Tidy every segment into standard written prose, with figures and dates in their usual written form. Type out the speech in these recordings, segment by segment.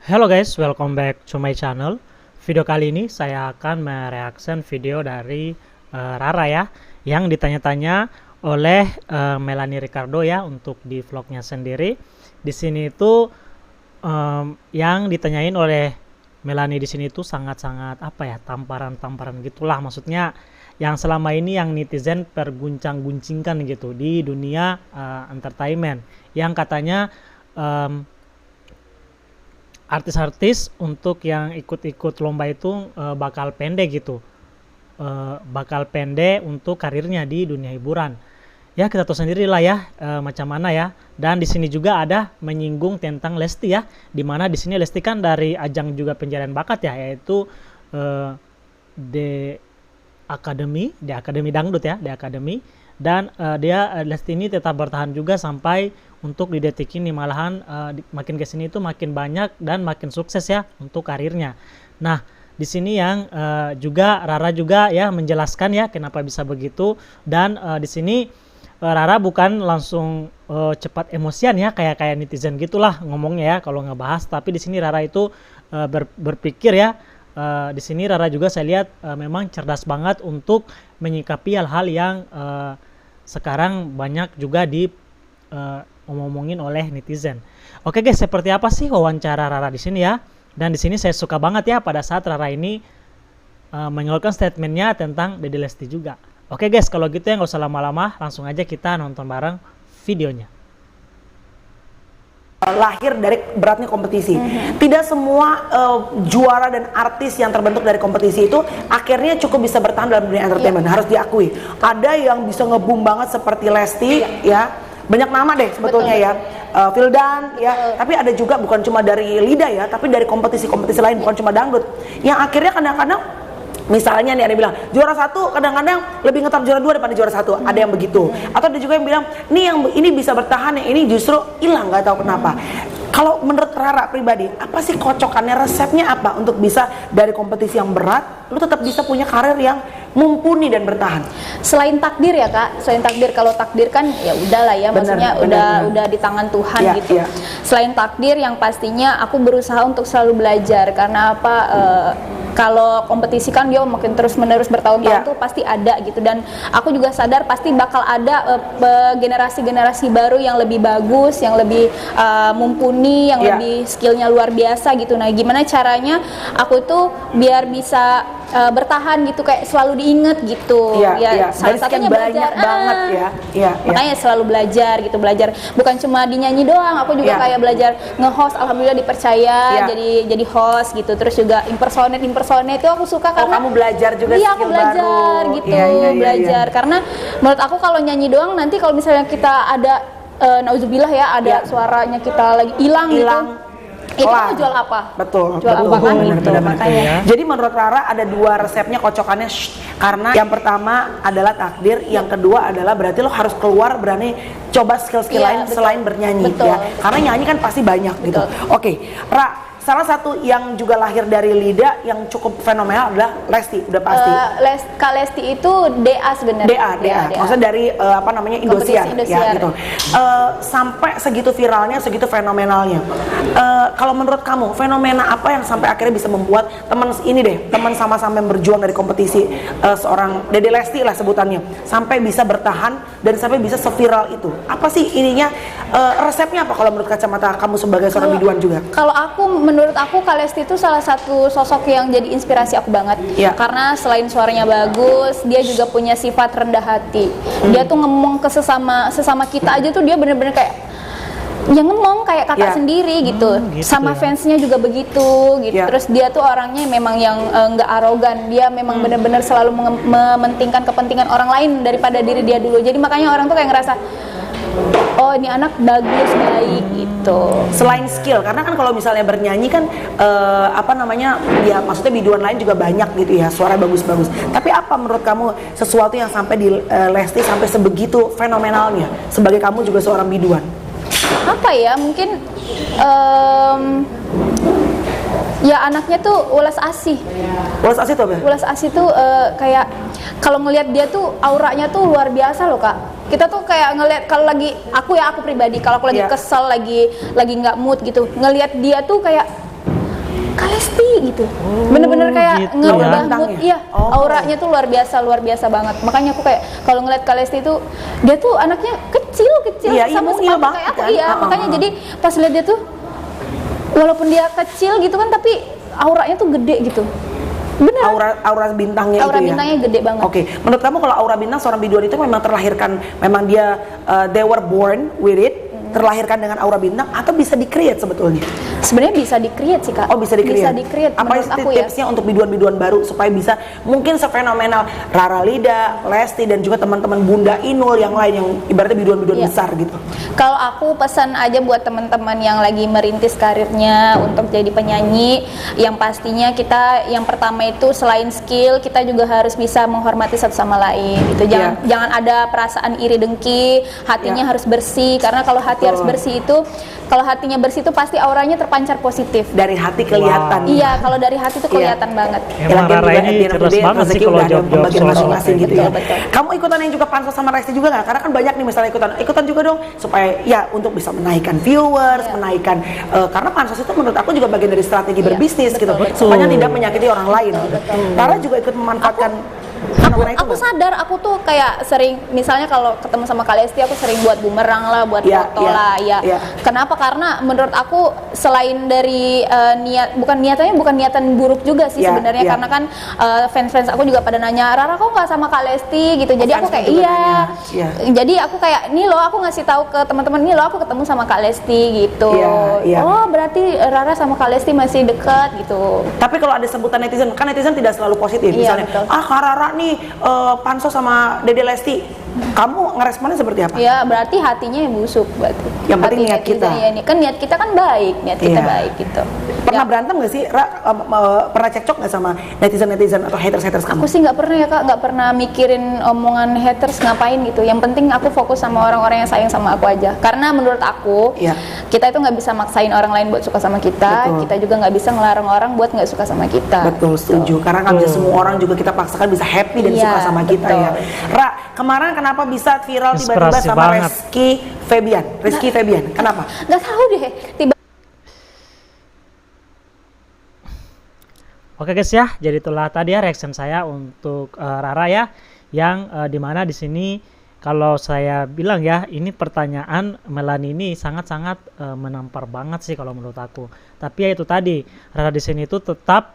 Hello guys, welcome back to my channel. Video kali ini saya akan mereaction video dari Rara ya, yang ditanya-tanya oleh Melanie Ricardo ya untuk di vlognya sendiri. Di sini itu yang ditanyain oleh Melanie di sini itu sangat-sangat apa ya, tamparan-tamparan gitulah, maksudnya yang selama ini yang netizen perguncang-guncingkan gitu di dunia entertainment, yang katanya artis-artis untuk yang ikut-ikut lomba itu bakal pendek gitu, bakal pendek untuk karirnya di dunia hiburan. Ya kita tahu sendiri lah ya macam mana ya. Dan di sini juga ada menyinggung tentang Lesti ya, dimana di sini Lesti kan dari ajang juga pencarian bakat ya, yaitu The Academy Dangdut ya, The Academy. Dan Lesti ini tetap bertahan juga sampai untuk di detik ini, malahan makin kesini itu makin banyak dan makin sukses ya untuk karirnya. Nah di sini yang juga Rara juga ya menjelaskan ya kenapa bisa begitu. Dan di sini Rara bukan langsung cepat emosian ya kayak netizen gitulah ngomongnya ya kalau ngebahas, tapi di sini Rara itu berpikir ya. Di sini Rara juga saya lihat memang cerdas banget untuk menyikapi hal-hal yang sekarang banyak juga di omongin oleh netizen. Oke guys, seperti apa sih wawancara Rara di sini ya? Dan di sini saya suka banget ya pada saat Rara ini mengeluarkan statementnya tentang Dede Lesti juga. Oke guys, kalau gitu ya nggak usah lama-lama, langsung aja kita nonton bareng videonya. Lahir dari beratnya kompetisi. Tidak semua juara dan artis yang terbentuk dari kompetisi itu akhirnya cukup bisa bertahan dalam dunia entertainment. Harus diakui. Ada yang bisa nge-boom banget seperti Lesti ya. Banyak nama deh sebetulnya ya. Vildan ya. Tapi ada juga bukan cuma dari Lida ya, tapi dari kompetisi-kompetisi lain, bukan cuma dangdut. Yang akhirnya kadang-kadang misalnya nih ada yang bilang juara satu kadang-kadang lebih ngetop juara dua daripada juara satu, ada yang begitu. Atau ada juga yang bilang nih yang ini bisa bertahan, yang ini justru hilang, nggak tahu kenapa. Kalau menurut Rara pribadi, apa sih kocokannya, resepnya apa untuk bisa dari kompetisi yang berat lu tetap bisa punya karir yang mumpuni dan bertahan? Selain takdir ya kak, selain takdir, kalau takdir kan ya udahlah ya, maksudnya udah di tangan Tuhan ya, gitu. Ya. Selain takdir, yang pastinya aku berusaha untuk selalu belajar, karena apa? Kalau kompetisi kan dia makin terus-menerus bertahun-tahun tuh pasti ada gitu, dan aku juga sadar pasti bakal ada generasi-generasi baru yang lebih bagus, yang lebih mumpuni, yang lebih skillnya luar biasa gitu. Nah gimana caranya aku tuh biar bisa bertahan gitu, kayak selalu diinget gitu salah satunya belajar banget makanya selalu belajar gitu, belajar bukan cuma dinyanyi doang, aku juga kayak belajar nge-host, alhamdulillah dipercaya jadi host gitu. Terus juga impersonate itu aku suka karena kamu belajar juga iya aku belajar baru. Gitu belajar karena menurut aku kalau nyanyi doang nanti kalau misalnya kita ada nauzubillah ya ada suaranya kita lagi hilang gitu, itu mau jual apa? Betul. Jual apa kan gitu makanya. Jadi menurut Rara ada dua resepnya kocokannya, karena yang pertama adalah takdir, yang kedua adalah berarti lo harus keluar berani coba skill-skill lain selain bernyanyi ya. Karena nyanyi kan pasti banyak gitu. Oke, Ra, salah satu yang juga lahir dari Lida yang cukup fenomenal adalah Lesti, udah pasti. Kak Lesti itu DA sebenarnya. DA. Maksudnya dari apa namanya Indosiar. Ya gitu. Sampai segitu viralnya, segitu fenomenalnya. Kalau menurut kamu fenomena apa yang sampai akhirnya bisa membuat teman sama-sama yang berjuang dari kompetisi seorang Dede Lesti lah sebutannya sampai bisa bertahan dan sampai bisa seviral itu? Apa sih ininya, resepnya apa kalau menurut kacamata kamu sebagai seorang biduan juga? Kalau menurut aku Kak Lesti itu salah satu sosok yang jadi inspirasi aku banget. Karena selain suaranya bagus, dia juga punya sifat rendah hati. Dia tuh ngomong ke sesama kita aja tuh dia bener-bener kayak ya ngomong kayak kakak sendiri gitu. Sama fansnya juga begitu gitu. Terus dia tuh orangnya memang yang nggak arogan. Dia memang bener-bener selalu mementingkan kepentingan orang lain daripada diri dia dulu. Jadi makanya orang tuh kayak ngerasa oh ini anak bagus, baik gitu. Selain skill, karena kan kalau misalnya bernyanyi kan apa namanya ya, maksudnya biduan lain juga banyak gitu ya, suara bagus-bagus. Tapi apa menurut kamu sesuatu yang sampai di Lesti sampai sebegitu fenomenalnya sebagai kamu juga seorang biduan? Apa ya, mungkin ya anaknya tuh ulas asih. Ulas asih tuh apa? Ulas asih tuh kayak kalau ngelihat dia tuh auranya tuh luar biasa loh kak. Kita tuh kayak ngelihat kalau lagi aku pribadi kalau aku lagi kesel, lagi nggak mood gitu, ngelihat dia tuh kayak Kalesti gitu. Bener-bener kayak gitu ngerubah ya. mood. Iya, auranya tuh luar biasa banget. Makanya aku kayak kalau ngeliat Kalesti itu dia tuh anaknya kecil Iya, sama mungil seperti banget kayak aku. kan. Iya, makanya jadi pas lihat dia tuh walaupun dia kecil gitu kan tapi auranya tuh gede gitu. Bener. Aura bintangnya Aura itu ya. bintangnya gede banget. Oke, menurut kamu kalau aura bintang seorang biduan itu memang terlahirkan, memang dia they were born with it, terlahirkan dengan aura bintang atau bisa di-create sebetulnya? Sebenarnya bisa di-create sih, Kak. Oh, bisa di-create. Bisa di-create Apa menurut aku ya. tipsnya untuk biduan-biduan baru supaya bisa mungkin sefenomenal Rara Lida, Lesti dan juga teman-teman Bunda Inul yang lain yang ibaratnya biduan-biduan Iya. besar gitu. Kalau aku pesan aja buat teman-teman yang lagi merintis karirnya untuk jadi penyanyi, yang pastinya kita yang pertama itu selain skill, kita juga harus bisa menghormati satu sama lain. Itu jangan ada perasaan iri dengki, hatinya harus bersih karena kalau hati harus bersih itu, kalau hatinya bersih itu pasti auranya terpancar positif. Dari hati kelihatan. Iya, kalau dari hati itu kelihatan banget. Emang Rara ini cerdas banget sih kalau jawab-jawab soal masing-masing gitu ya. Betul. Kamu ikutan yang juga pansos sama Resti juga nggak? Karena kan banyak nih misalnya ikutan juga dong supaya ya untuk bisa menaikkan viewers, menaikkan karena pansos itu menurut aku juga bagian dari strategi berbisnis gitu. Supaya tidak menyakiti orang lain. Rara juga ikut memanfaatkan fenomena itu Aku nggak? sadar, aku tuh kayak sering, misalnya kalau ketemu sama Kalesti, aku sering buat bumerang lah, buat foto lah, ya. Kenapa? Karena menurut aku selain dari bukan niatan buruk juga sih sebenarnya, karena kan fans aku juga pada nanya, Rara kok nggak sama Kalesti gitu. Jadi aku kayak Jadi aku kayak nih loh, aku ngasih tahu ke teman-teman nih loh, aku ketemu sama Kalesti gitu. Oh berarti Rara sama Kalesti masih dekat gitu. Tapi kalau ada sebutan netizen, kan netizen tidak selalu positif. Misalnya, Kak Rara nih pansos sama Dede Lesti, kamu ngeresponnya seperti apa? Ya berarti hatinya yang busuk berarti. Yang penting niat kita. Ya, ini kan niat kita kan baik, niat kita baik gitu. Pernah berantem nggak sih? Pernah cekcok nggak sama netizen atau haters kamu? Aku sih nggak pernah ya Kak, nggak pernah mikirin omongan haters ngapain gitu. Yang penting aku fokus sama orang-orang yang sayang sama aku aja. Karena menurut aku kita itu nggak bisa maksain orang lain buat suka sama kita. Kita juga nggak bisa ngelarang orang buat nggak suka sama kita. Betul, setuju. Karena nggak bisa semua orang juga kita paksakan bisa happy dan suka sama kita ya. Ra, kemarin kenapa bisa viral tiba-tiba sama Rizky Febian? Kenapa? Nggak tahu deh. Oke guys ya, jadi itulah tadi ya reaction saya untuk Rara ya, yang dimana di sini kalau saya bilang ya, ini pertanyaan Melanie ini sangat-sangat menampar banget sih kalau menurut aku. Tapi ya itu tadi, Rara di sini itu tetap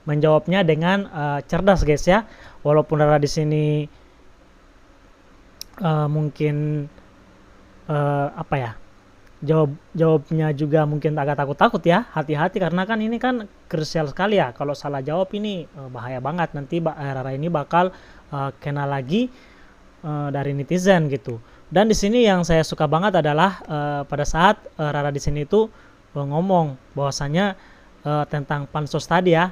menjawabnya dengan cerdas guys ya. Walaupun Rara di sini mungkin apa ya, jawabnya juga mungkin agak takut-takut ya, hati-hati karena kan ini kan krusial sekali ya. Kalau salah jawab ini bahaya banget, nanti Rara ini bakal kena lagi dari netizen gitu. Dan di sini yang saya suka banget adalah pada saat Rara di sini itu ngomong bahwasanya tentang pansos tadi ya.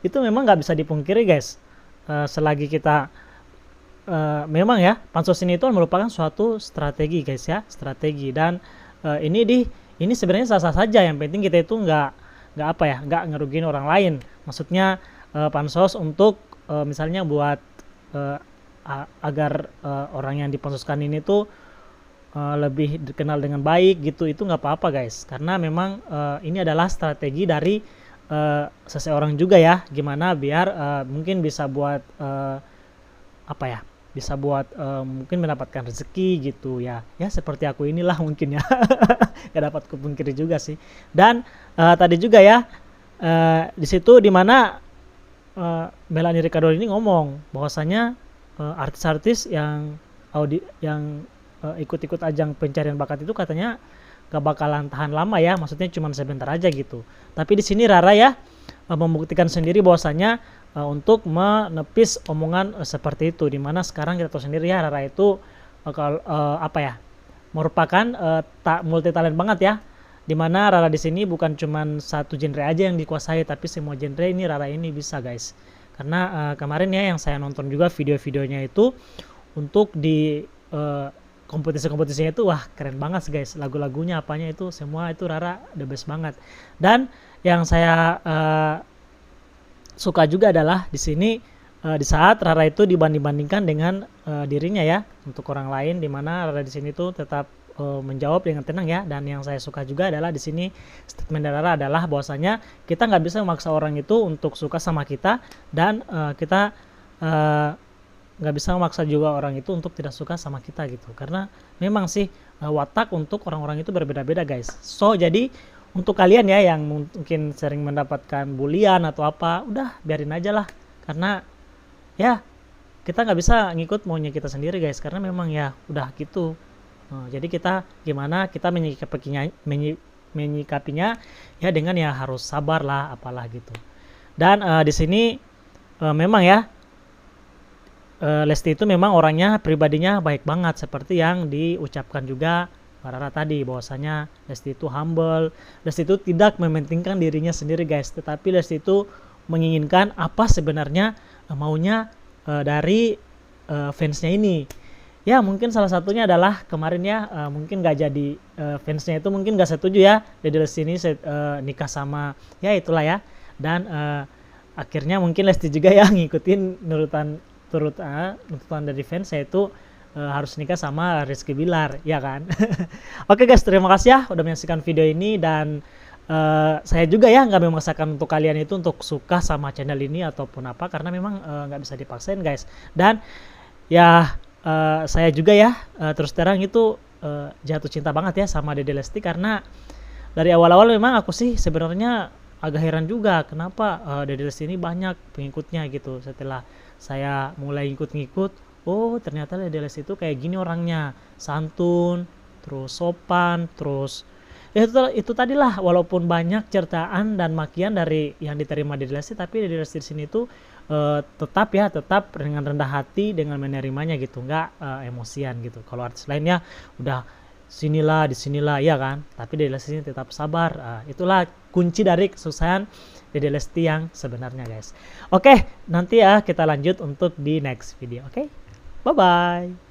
Itu memang nggak bisa dipungkiri guys, selagi kita memang ya pansos ini itu merupakan suatu strategi guys ya, strategi. Dan ini sebenarnya sah-sah saja, yang penting kita itu nggak ngerugiin orang lain. Maksudnya pansos untuk misalnya buat agar orang yang dipansoskan ini tuh lebih dikenal dengan baik gitu, itu nggak apa-apa guys, karena memang ini adalah strategi dari seseorang juga ya, gimana biar mungkin bisa buat bisa buat mungkin mendapatkan rezeki gitu ya seperti aku inilah mungkin ya. Gak dapat kupungkiri juga sih. Dan tadi juga ya di situ dimana Melanie Ricardo ini ngomong bahwasanya artis-artis yang ikut-ikut ajang pencarian bakat itu katanya gak bakalan tahan lama ya, maksudnya cuma sebentar aja gitu. Tapi di sini Rara ya membuktikan sendiri bahwasanya untuk menepis omongan seperti itu, dimana sekarang kita tahu sendiri ya Rara itu merupakan multi talent banget ya, dimana Rara di sini bukan cuman satu genre aja yang dikuasai, tapi semua genre ini Rara ini bisa guys. Karena kemarin ya yang saya nonton juga video-videonya itu untuk di kompetisi-kompetisinya itu wah keren banget guys, lagu-lagunya apanya itu semua itu Rara the best banget. Dan yang saya suka juga adalah di sini di saat Rara itu dibanding-bandingkan dengan dirinya ya untuk orang lain, dimana Rara di sini tuh tetap menjawab dengan tenang ya. Dan yang saya suka juga adalah di sini statement dari Rara adalah bahwasanya kita nggak bisa memaksa orang itu untuk suka sama kita, dan kita nggak bisa memaksa juga orang itu untuk tidak suka sama kita gitu, karena memang sih watak untuk orang-orang itu berbeda-beda guys. So jadi untuk kalian ya yang mungkin sering mendapatkan bulian atau apa, udah biarin aja lah, karena ya kita nggak bisa ngikut maunya kita sendiri guys, karena memang ya udah gitu. Jadi kita gimana kita menyikapinya ya dengan ya harus sabar lah apalah gitu. Dan di sini memang ya Lesti itu memang orangnya pribadinya baik banget seperti yang diucapkan juga Rara tadi, bahwasanya Lesti itu humble, Lesti itu tidak mementingkan dirinya sendiri guys, tetapi Lesti itu menginginkan apa sebenarnya maunya dari fansnya ini. Ya mungkin salah satunya adalah kemarin ya mungkin gak jadi fansnya itu mungkin gak setuju ya Dede Lesti ini nikah sama ya itulah ya, dan akhirnya mungkin Lesti juga ya ngikutin nurutan dari fans, yaitu harus nikah sama Rizky Bilar ya kan. Oke guys, terima kasih ya udah menyaksikan video ini, dan saya juga ya nggak memaksakan untuk kalian itu untuk suka sama channel ini ataupun apa, karena memang nggak bisa dipaksain guys. Dan ya saya juga ya terus terang itu jatuh cinta banget ya sama Dede Lesti, karena dari awal-awal memang aku sih sebenarnya agak heran juga kenapa Dede Lesti ini banyak pengikutnya gitu. Setelah saya mulai ikut-ngikut, oh ternyata Dede Lesti itu kayak gini orangnya, santun, terus sopan, terus itu tadilah, walaupun banyak certaan dan makian dari yang diterima Dede Lesti, tapi Dede Lesti di sini tuh tetap dengan rendah hati dengan menerimanya gitu, nggak emosian gitu. Kalau artis lainnya udah disinilah ya kan, tapi Dede Lesti ini tetap sabar. Itulah kunci dari kesuksesan Dede Lesti yang sebenarnya guys. Oke, nanti ya kita lanjut untuk di next video. Oke, bye bye.